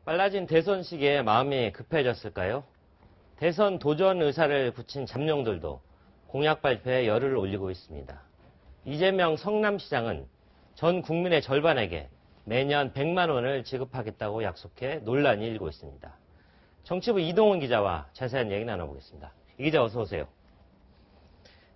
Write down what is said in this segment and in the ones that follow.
빨라진 대선 시기에 마음이 급해졌을까요? 대선 도전 의사를 굳힌 잠룡들도 공약 발표에 열을 올리고 있습니다. 이재명 성남시장은 전 국민의 절반에게 매년 100만 원을 지급하겠다고 약속해 논란이 일고 있습니다. 정치부 이동훈 기자와 자세한 얘기 나눠보겠습니다. 이 기자 어서 오세요.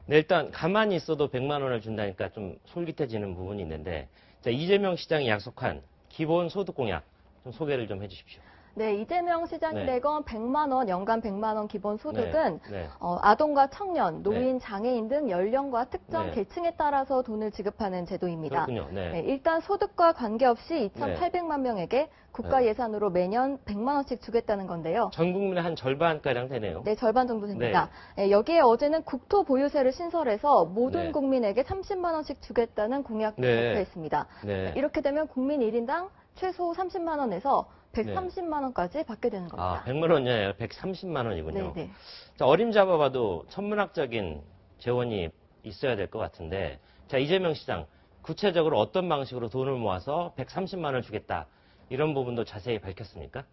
네, 일단 가만히 있어도 100만 원을 준다니까 좀 솔깃해지는 부분이 있는데, 자, 이재명 시장이 약속한 기본 소득 공약 좀 소개를 좀 해주십시오. 네, 이재명 시장이 내건 100만 원, 연간 100만 원 기본 소득은 네. 아동과 청년, 노인, 장애인 등 연령과 특정 계층에 따라서 돈을 지급하는 제도입니다. 그렇군요. 일단 소득과 관계없이 2,800만 명에게 국가 예산으로 매년 100만 원씩 주겠다는 건데요. 전 국민의 한 절반가량 되네요. 네, 절반 정도 됩니다. 여기에 어제는 국토보유세를 신설해서 모든 국민에게 30만 원씩 주겠다는 공약도 발표했습니다. 이렇게 되면 국민 1인당 최소 30만 원에서 130만 원까지 받게 되는 겁니다. 100만 원이 아니라 130만 원이군요. 네. 자, 어림잡아봐도 천문학적인 재원이 있어야 될 것 같은데, 자, 이재명 시장 구체적으로 어떤 방식으로 돈을 모아서 130만 원을 주겠다, 이런 부분도 자세히 밝혔습니까?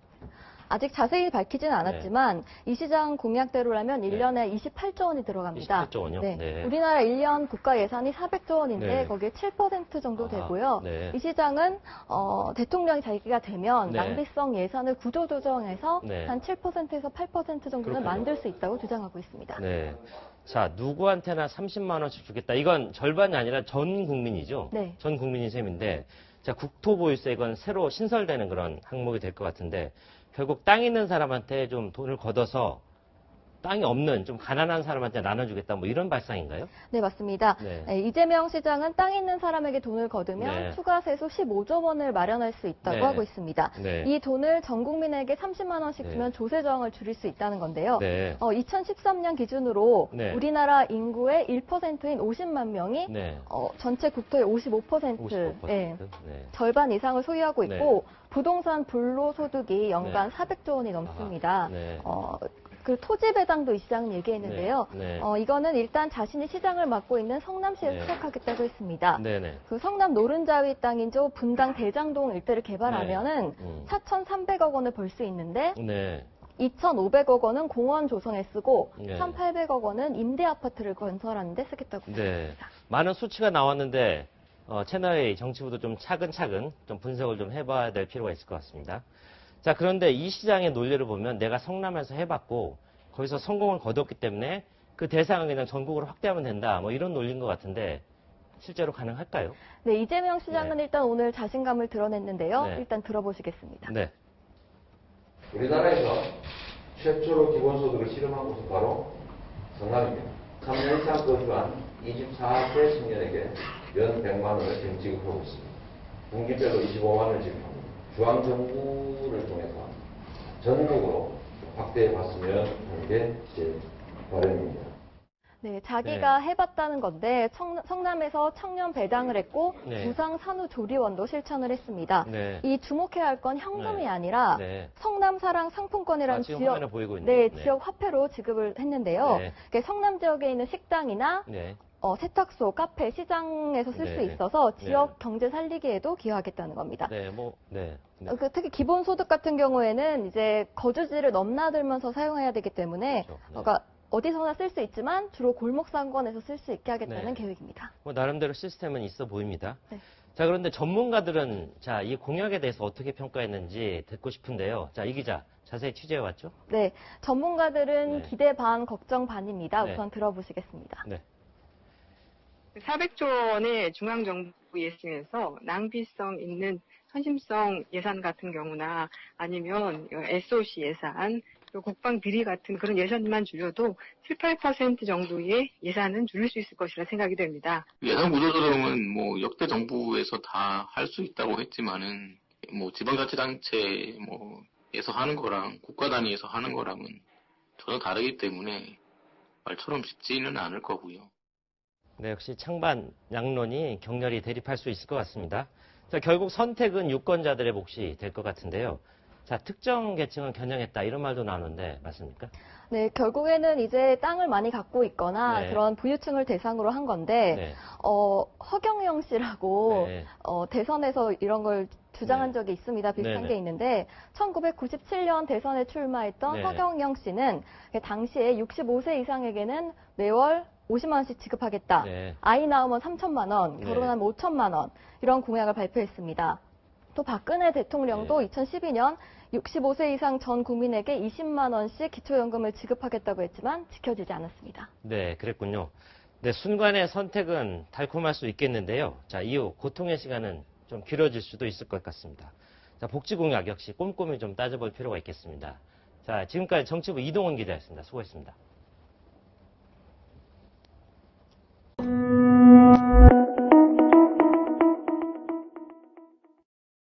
아직 자세히 밝히진 않았지만 이 시장 공약대로라면 1년에 28조 원이 들어갑니다. 28조 원이요? 우리나라 1년 국가 예산이 400조 원인데 거기에 7% 정도 되고요. 이 시장은 대통령이 자기가 되면 낭비성 예산을 구조조정해서 한 7%에서 8% 정도는 만들 수 있다고 주장하고 있습니다. 자, 누구한테나 30만 원씩 주겠다. 이건 절반이 아니라 전 국민이죠? 전 국민이 셈인데, 자, 국토보유세 이건 새로 신설되는 그런 항목이 될 것 같은데, 결국 땅 있는 사람한테 좀 돈을 걷어서 땅이 없는 좀 가난한 사람한테 나눠주겠다, 뭐 이런 발상인가요? 네, 맞습니다. 이재명 시장은 땅 있는 사람에게 돈을 거두면 추가 세수 15조 원을 마련할 수 있다고 하고 있습니다. 이 돈을 전 국민에게 30만 원씩 주면 조세 저항을 줄일 수 있다는 건데요. 2013년 기준으로 우리나라 인구의 1%인 50만 명이 전체 국토의 55%, 절반 이상을 소유하고 있고 부동산 불로소득이 연간 400조 원이 넘습니다. 그 토지 배당도 이 시장은 얘기했는데요. 이거는 일단 자신이 시장을 맡고 있는 성남시에 수락하겠다고 했습니다. 그 성남 노른자위 땅인조 분당 대장동 일대를 개발하면은 4,300억 원을 벌 수 있는데 2,500억 원은 공원 조성에 쓰고 1,800억 원은 임대 아파트를 건설하는 데 쓰겠다고 했습니다. 많은 수치가 나왔는데 채널A 정치부도 좀 차근차근 좀 분석을 좀 해봐야 될 필요가 있을 것 같습니다. 자, 그런데 이 시장의 논리를 보면 내가 성남에서 해봤고 거기서 성공을 거뒀기 때문에 그 대상을 그냥 전국으로 확대하면 된다, 뭐 이런 논리인 것 같은데 실제로 가능할까요? 네, 이재명 시장은 일단 오늘 자신감을 드러냈는데요. 일단 들어보시겠습니다. 우리나라에서 최초로 기본소득을 실험한 곳은 바로 성남입니다. 3년 이상 거주한 24세 청년에게 연 100만 원을 지금 지급하고 있습니다. 분기별로 25만 원을 지급합니다. 중앙정부를 통해서 전국으로 확대해 봤으면 하는 게 제 바람입니다. 네, 자기가 해봤다는 건데 성남에서 청년 배당을 했고 부상 산후조리원도 실천을 했습니다. 이 주목해야 할 건 현금이 아니라 성남사랑 상품권이라는 지역 화폐로 지급을 했는데요. 성남 지역에 있는 식당이나 세탁소, 카페, 시장에서 쓸 수 있어서 지역 경제 살리기에도 기여하겠다는 겁니다. 특히 기본소득 같은 경우에는 이제 거주지를 넘나들면서 사용해야 되기 때문에 그러니까 어디서나 쓸 수 있지만 주로 골목상권에서 쓸 수 있게 하겠다는 계획입니다. 나름대로 시스템은 있어 보입니다. 자, 그런데 전문가들은 자, 이 공약에 대해서 어떻게 평가했는지 듣고 싶은데요. 자, 이 기자 자세히 취재해왔죠? 네, 전문가들은 기대 반, 걱정 반입니다. 우선 들어보시겠습니다. 400조 원의 중앙정부 예산에서 낭비성 있는 선심성 예산 같은 경우나 아니면 SOC 예산, 국방 비리 같은 그런 예산만 줄여도 7, 8% 정도의 예산은 줄일 수 있을 것이라 생각이 됩니다. 예산 구조조정은 뭐 역대 정부에서 다 할 수 있다고 했지만은 뭐 지방자치단체 에서 하는 거랑 국가 단위에서 하는 거랑은 전혀 다르기 때문에 말처럼 쉽지는 않을 거고요. 네, 역시 창반 양론이 격렬히 대립할 수 있을 것 같습니다. 자, 결국 선택은 유권자들의 몫이 될 것 같은데요. 자, 특정 계층은 겨냥했다 이런 말도 나오는데 맞습니까? 네, 결국에는 이제 땅을 많이 갖고 있거나 네. 그런 부유층을 대상으로 한 건데 네. 허경영 씨라고 네. 대선에서 이런 걸 주장한 네. 적이 있습니다. 비슷한 네네. 게 있는데 1997년 대선에 출마했던 네. 허경영 씨는 당시에 65세 이상에게는 매월 50만 원씩 지급하겠다. 네. 아이 낳으면 3천만 원, 네. 결혼하면 5천만 원 이런 공약을 발표했습니다. 또 박근혜 대통령도 네. 2012년 65세 이상 전 국민에게 20만 원씩 기초연금을 지급하겠다고 했지만 지켜지지 않았습니다. 네, 그랬군요. 네, 순간의 선택은 달콤할 수 있겠는데요. 자, 이후 고통의 시간은 좀 길어질 수도 있을 것 같습니다. 자, 복지 공약 역시 꼼꼼히 좀 따져볼 필요가 있겠습니다. 자, 지금까지 정치부 이동훈 기자였습니다. 수고했습니다.